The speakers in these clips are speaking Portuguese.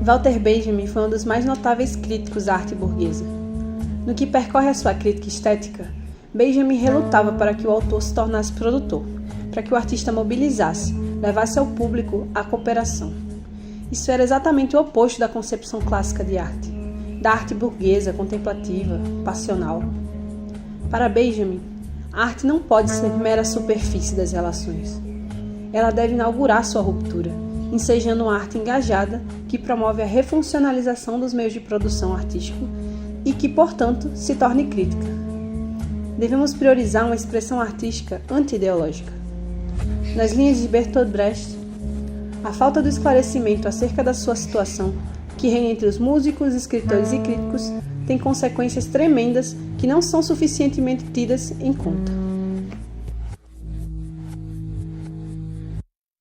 Walter Benjamin foi um dos mais notáveis críticos da arte burguesa. No que percorre a sua crítica estética, Benjamin relutava para que o autor se tornasse produtor, para que o artista mobilizasse, levasse ao público a cooperação. Isso era exatamente o oposto da concepção clássica de arte, da arte burguesa, contemplativa, passional. Para Benjamin, a arte não pode ser mera superfície das relações. Ela deve inaugurar sua ruptura, ensejando uma arte engajada que promove a refuncionalização dos meios de produção artístico e que, portanto, se torne crítica. Devemos priorizar uma expressão artística anti-ideológica. Nas linhas de Bertolt Brecht, a falta do esclarecimento acerca da sua situação, que reina entre os músicos, escritores e críticos, tem consequências tremendas que não são suficientemente tidas em conta.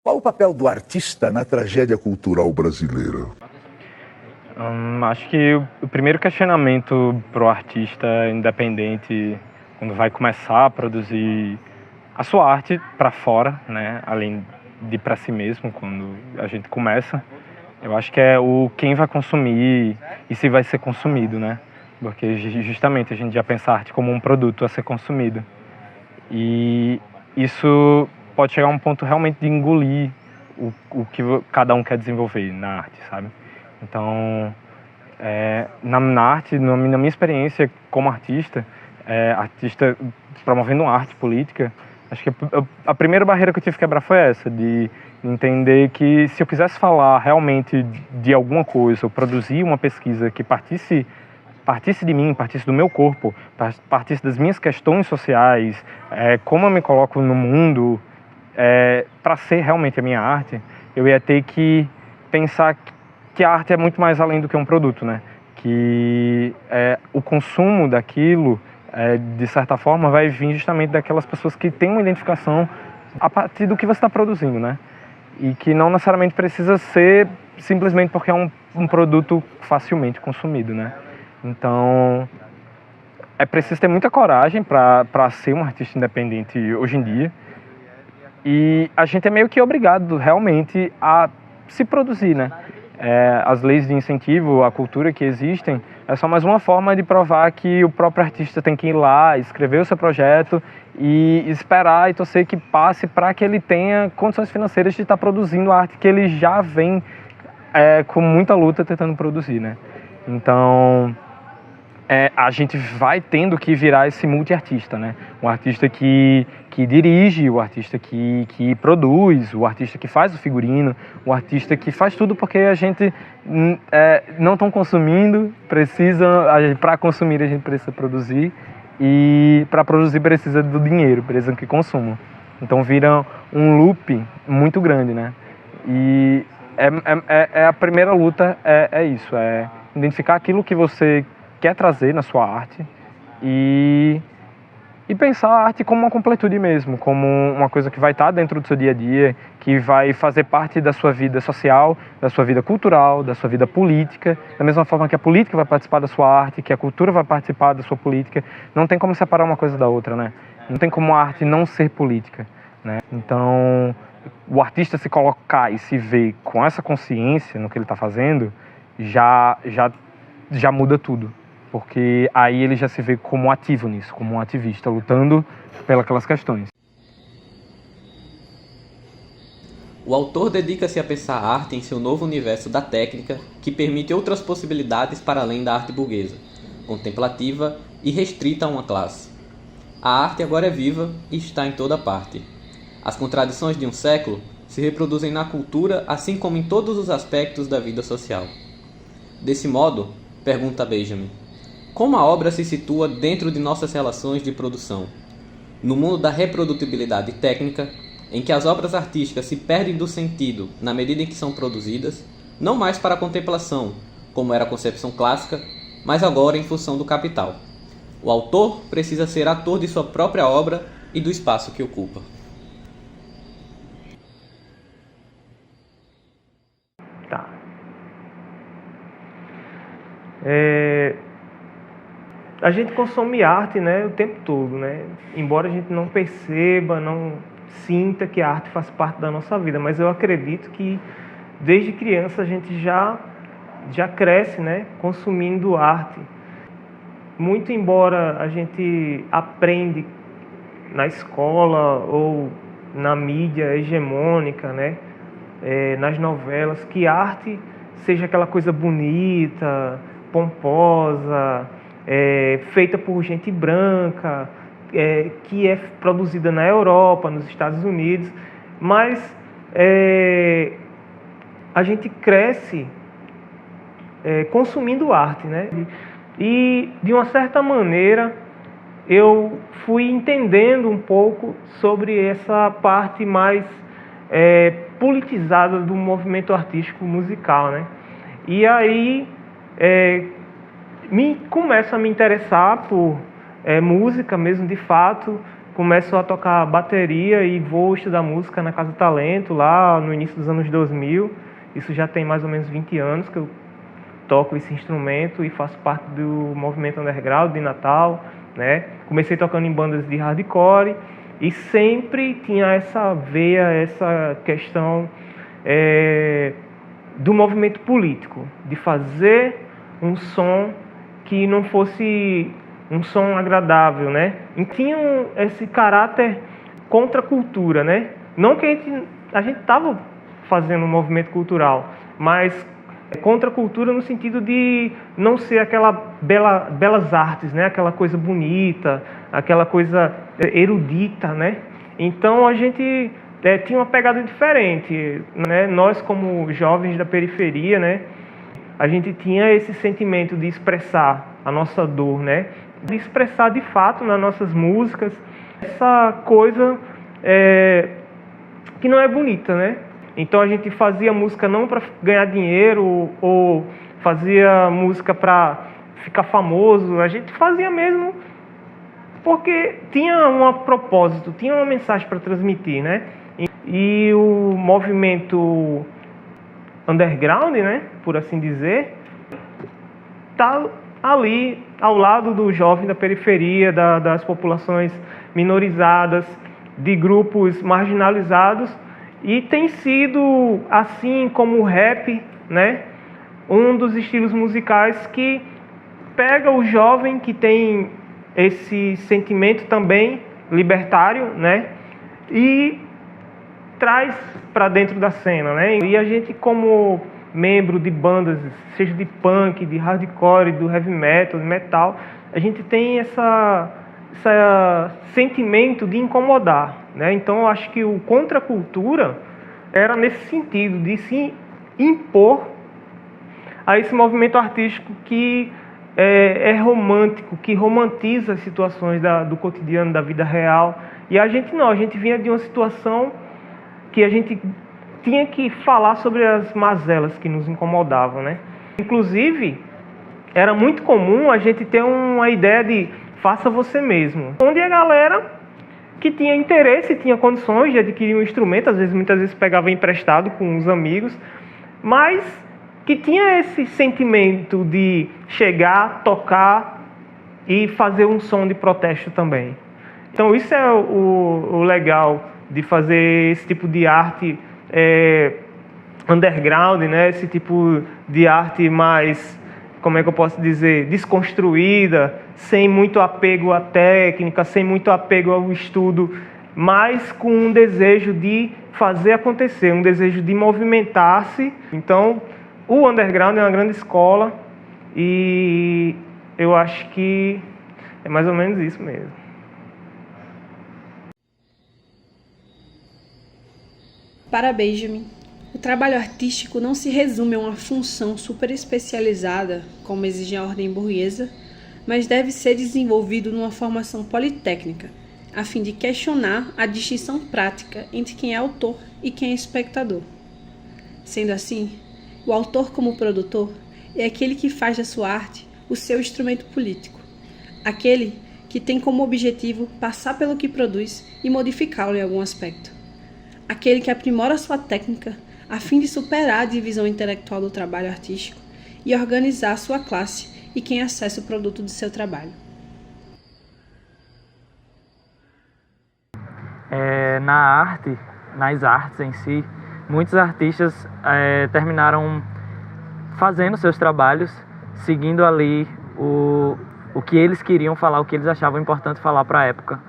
Qual o papel do artista na tragédia cultural brasileira? Acho que o primeiro questionamento para o artista independente, quando vai começar a produzir a sua arte para fora, né, além de para si mesmo, quando a gente começa, eu acho que é o quem vai consumir e se vai ser consumido, né? Porque justamente a gente já pensa a arte como um produto a ser consumido. E isso pode chegar a um ponto realmente de engolir o que cada um quer desenvolver na arte, sabe? Então, na arte, na minha experiência como artista promovendo uma arte política, acho que a primeira barreira que eu tive que quebrar foi essa, de entender que se eu quisesse falar realmente de alguma coisa, ou produzir uma pesquisa que partisse de mim, partisse do meu corpo, partisse das minhas questões sociais, como eu me coloco no mundo, para ser realmente a minha arte, eu ia ter que pensar que a arte é muito mais além do que um produto, né? Que o consumo daquilo, de certa forma, vai vir justamente daquelas pessoas que têm uma identificação a partir do que você está produzindo, né? E que não necessariamente precisa ser simplesmente porque é um produto facilmente consumido, né? Então, é preciso ter muita coragem para ser um artista independente hoje em dia. E a gente é meio que obrigado realmente a se produzir, né? As leis de incentivo à cultura que existem é só mais uma forma de provar que o próprio artista tem que ir lá, escrever o seu projeto e esperar e torcer que passe para que ele tenha condições financeiras de estar produzindo a arte que ele já vem com muita luta tentando produzir, né? Então, a gente vai tendo que virar esse multi-artista, né? Um artista que dirige, o artista que produz, o artista que faz o figurino, o artista que faz tudo, porque a gente não estão consumindo, para consumir a gente precisa produzir, e para produzir precisa do dinheiro, precisa que consumam. Então vira um loop muito grande, né? E a primeira luta é isso, identificar aquilo que você quer trazer na sua arte e pensar a arte como uma completude mesmo, como uma coisa que vai estar dentro do seu dia a dia, que vai fazer parte da sua vida social, da sua vida cultural, da sua vida política, da mesma forma que a política vai participar da sua arte, que a cultura vai participar da sua política. Não tem como separar uma coisa da outra, né? Não tem como a arte não ser política, né? Então, o artista se colocar e se ver com essa consciência no que ele está fazendo, já muda tudo. Porque aí ele já se vê como ativo nisso, como um ativista, lutando pelas questões. O autor dedica-se a pensar a arte em seu novo universo da técnica, que permite outras possibilidades para além da arte burguesa, contemplativa e restrita a uma classe. A arte agora é viva e está em toda parte. As contradições de um século se reproduzem na cultura, assim como em todos os aspectos da vida social. Desse modo, pergunta Benjamin, como a obra se situa dentro de nossas relações de produção? No mundo da reprodutibilidade técnica, em que as obras artísticas se perdem do sentido na medida em que são produzidas, não mais para a contemplação, como era a concepção clássica, mas agora em função do capital. O autor precisa ser ator de sua própria obra e do espaço que ocupa. Tá. A gente consome arte, né, o tempo todo, né? Embora a gente não perceba, não sinta que a arte faz parte da nossa vida, mas eu acredito que desde criança a gente já já cresce, né, consumindo arte. Muito embora a gente aprende na escola ou na mídia hegemônica, né, nas novelas, que arte seja aquela coisa bonita, pomposa, feita por gente branca, que é produzida na Europa, nos Estados Unidos, mas a gente cresce consumindo arte, né? E, de uma certa maneira, eu fui entendendo um pouco sobre essa parte mais politizada do movimento artístico musical, né? E aí começo a me interessar por música mesmo, de fato. Começo a tocar bateria e vou estudar música na Casa Talento, lá no início dos anos 2000. Isso já tem mais ou menos 20 anos que eu toco esse instrumento e faço parte do movimento underground de Natal, né? Comecei tocando em bandas de hardcore e sempre tinha essa veia, essa questão do movimento político, de fazer um som que não fosse um som agradável, né? E tinha esse caráter contra a cultura, né? Não que a gente estava fazendo um movimento cultural, mas contra a cultura no sentido de não ser aquela belas artes, né? Aquela coisa bonita, aquela coisa erudita, né? Então a gente tinha uma pegada diferente, né? Nós, como jovens da periferia, né? A gente tinha esse sentimento de expressar a nossa dor, né? De expressar de fato nas nossas músicas essa coisa que não é bonita, né? Então a gente fazia música não para ganhar dinheiro ou fazia música para ficar famoso, a gente fazia mesmo porque tinha um propósito, tinha uma mensagem para transmitir, né? E o movimento underground, né, por assim dizer, tá ali ao lado do jovem da periferia, das populações minorizadas, de grupos marginalizados, e tem sido, assim como o rap, né, um dos estilos musicais que pega o jovem que tem esse sentimento também libertário, né, e traz para dentro da cena, né? E a gente, como membro de bandas, seja de punk, de hardcore, do heavy metal, de metal, a gente tem esse sentimento de incomodar, né? Então eu acho que o contracultura era nesse sentido, de se impor a esse movimento artístico que é romântico, que romantiza as situações do cotidiano, da vida real. E a gente não, a gente vinha de uma situação que a gente tinha que falar sobre as mazelas que nos incomodavam, né? Inclusive, era muito comum a gente ter uma ideia de faça você mesmo, onde a galera que tinha interesse, tinha condições de adquirir um instrumento, muitas vezes pegava emprestado com os amigos, mas que tinha esse sentimento de chegar, tocar e fazer um som de protesto também. Então isso é o legal de fazer esse tipo de arte underground, né? Esse tipo de arte mais, como é que eu posso dizer, desconstruída, sem muito apego à técnica, sem muito apego ao estudo, mas com um desejo de fazer acontecer, um desejo de movimentar-se. Então, o underground é uma grande escola e eu acho que é mais ou menos isso mesmo. Para Benjamin, o trabalho artístico não se resume a uma função super especializada, como exige a ordem burguesa, mas deve ser desenvolvido numa formação politécnica, a fim de questionar a distinção prática entre quem é autor e quem é espectador. Sendo assim, o autor como produtor é aquele que faz da sua arte o seu instrumento político, aquele que tem como objetivo passar pelo que produz e modificá-lo em algum aspecto. Aquele que aprimora sua técnica a fim de superar a divisão intelectual do trabalho artístico e organizar sua classe e quem acessa o produto de seu trabalho. Nas artes em si, muitos artistas terminaram fazendo seus trabalhos, seguindo ali o que eles queriam falar, o que eles achavam importante falar para a época.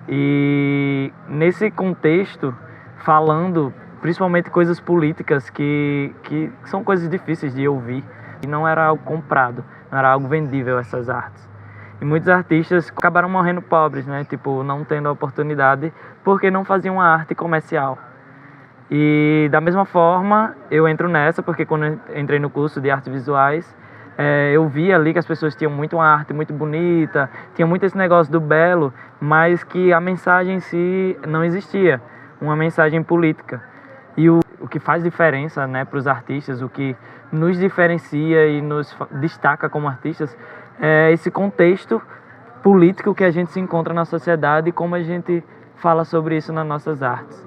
E nesse contexto, falando principalmente coisas políticas que são coisas difíceis de ouvir, e não era algo comprado, não era algo vendível essas artes. E muitos artistas acabaram morrendo pobres, né? Tipo, não tendo a oportunidade porque não faziam uma arte comercial. E da mesma forma, eu entro nessa porque quando eu entrei no curso de artes visuais, eu vi ali que as pessoas tinham muito uma arte muito bonita, tinha muito esse negócio do belo, mas que a mensagem em si não existia, uma mensagem política. E o que faz diferença, né, para os artistas, o que nos diferencia e nos destaca como artistas, é esse contexto político que a gente se encontra na sociedade e como a gente fala sobre isso nas nossas artes.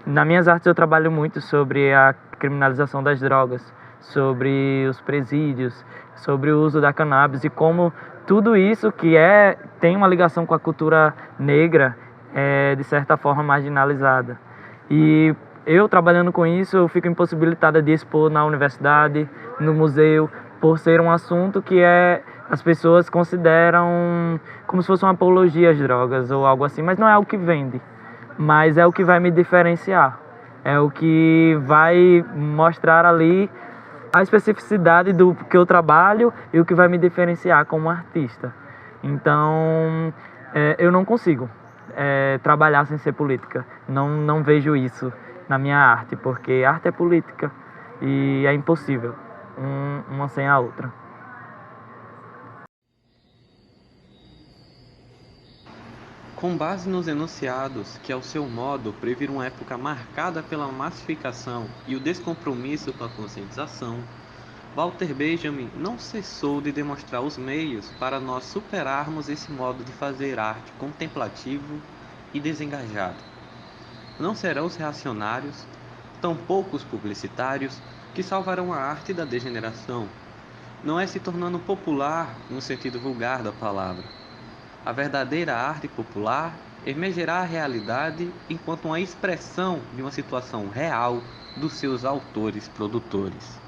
Nas minhas artes eu trabalho muito sobre a criminalização das drogas, sobre os presídios, sobre o uso da cannabis e como tudo isso que tem uma ligação com a cultura negra é de certa forma marginalizada. E eu trabalhando com isso, eu fico impossibilitada de expor na universidade, no museu, por ser um assunto que as pessoas consideram como se fosse uma apologia às drogas ou algo assim, mas não é algo que vende, mas é o que vai me diferenciar, é o que vai mostrar ali a especificidade do que eu trabalho e o que vai me diferenciar como artista. Então, eu não consigo trabalhar sem ser política, não vejo isso na minha arte, porque arte é política e é impossível uma sem a outra. Com base nos enunciados que, ao seu modo, previram uma época marcada pela massificação e o descompromisso com a conscientização, Walter Benjamin não cessou de demonstrar os meios para nós superarmos esse modo de fazer arte contemplativo e desengajado. Não serão os reacionários, tampouco os publicitários, que salvarão a arte da degeneração. Não é se tornando popular no sentido vulgar da palavra. A verdadeira arte popular emergerá a realidade enquanto uma expressão de uma situação real dos seus autores produtores.